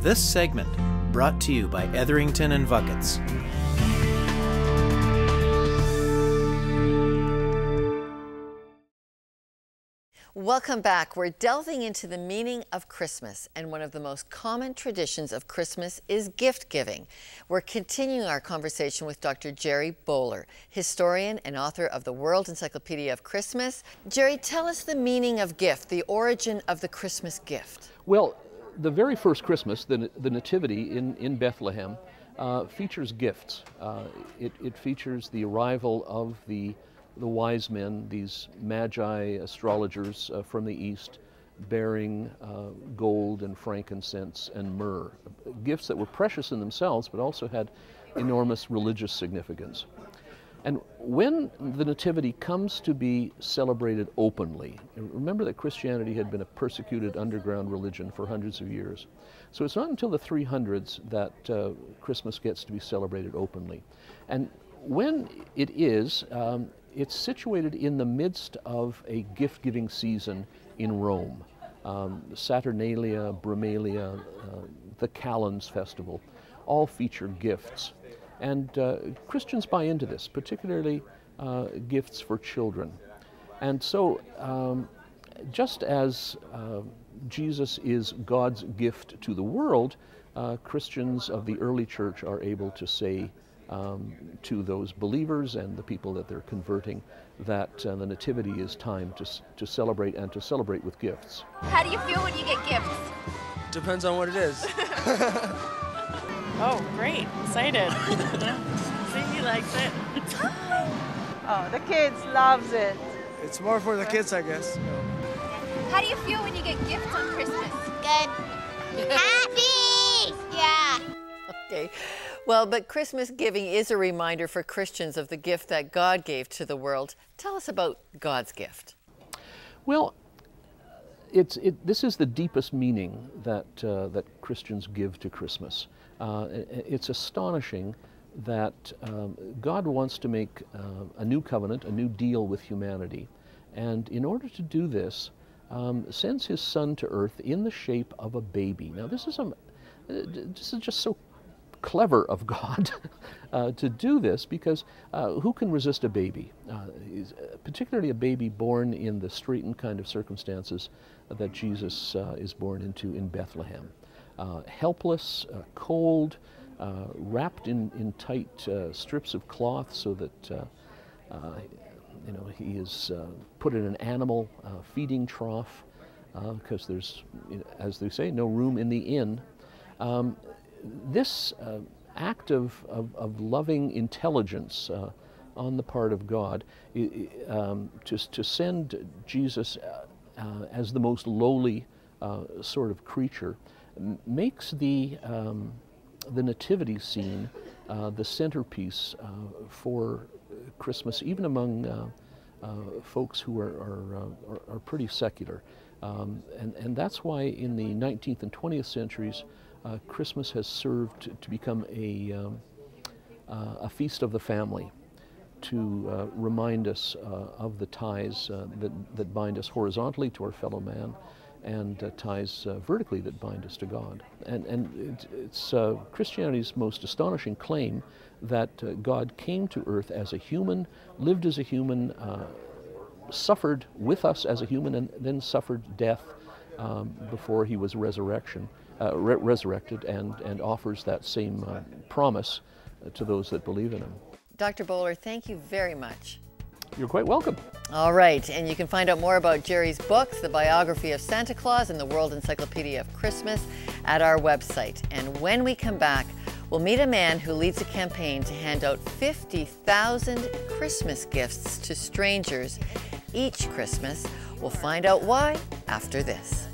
This segment brought to you by Etherington and Vuckets. Welcome back. We're delving into the meaning of Christmas, and one of the most common traditions of Christmas is gift giving. We're continuing our conversation with Dr. Gerry Bowler, historian and author of the World Encyclopedia of Christmas. Gerry, tell us the meaning of gift, the origin of the Christmas gift. Well, the very first Christmas, the Nativity in Bethlehem, features gifts. It features the arrival of the wise men, these magi astrologers from the east, bearing gold and frankincense and myrrh, gifts that were precious in themselves but also had enormous religious significance. And when the Nativity comes to be celebrated openly, remember that Christianity had been a persecuted underground religion for hundreds of years. So it's not until the 300s that Christmas gets to be celebrated openly. And when it is, it's situated in the midst of a gift-giving season in Rome. Saturnalia, Brumalia, the Calends festival, all feature gifts. And Christians buy into this, particularly gifts for children. And so just as Jesus is God's gift to the world, Christians of the early church are able to say to those believers and the people that they're converting that the Nativity is time to celebrate, and to celebrate with gifts. How do you feel when you get gifts? Depends on what it is. Oh, great. Excited. See, he likes it. Oh, the kids loves it. It's more for the kids, I guess. How do you feel when you get gifts on Christmas? Good. Happy! Yeah. Okay. Well, but Christmas giving is a reminder for Christians of the gift that God gave to the world. Tell us about God's gift. Well, this is the deepest meaning that Christians give to Christmas. It's astonishing that God wants to make a new covenant, a new deal with humanity, and in order to do this, sends His Son to earth in the shape of a baby. Now, this is just so clever of God to do this, because who can resist a baby? Particularly a baby born in the straitened kind of circumstances that Jesus is born into in Bethlehem. Helpless, cold, wrapped in tight strips of cloth so that he is put in an animal feeding trough because there's, as they say, no room in the inn. This act of loving intelligence on the part of God, to send Jesus as the most lowly sort of creature, makes the nativity scene the centerpiece for Christmas, even among folks who are pretty secular. And that's why in the 19th and 20th centuries, Christmas has served to become a feast of the family, to remind us of the ties that bind us horizontally to our fellow man, and ties vertically that bind us to God. And it's Christianity's most astonishing claim that God came to earth as a human, lived as a human, suffered with us as a human, and then suffered death before He was resurrected, and offers that same promise to those that believe in Him. Dr. Bowler, thank you very much. You're quite welcome. All right, and you can find out more about Gerry's books, The Biography of Santa Claus and the World Encyclopedia of Christmas, at our website. And when we come back, we'll meet a man who leads a campaign to hand out 50,000 Christmas gifts to strangers each Christmas. We'll find out why after this.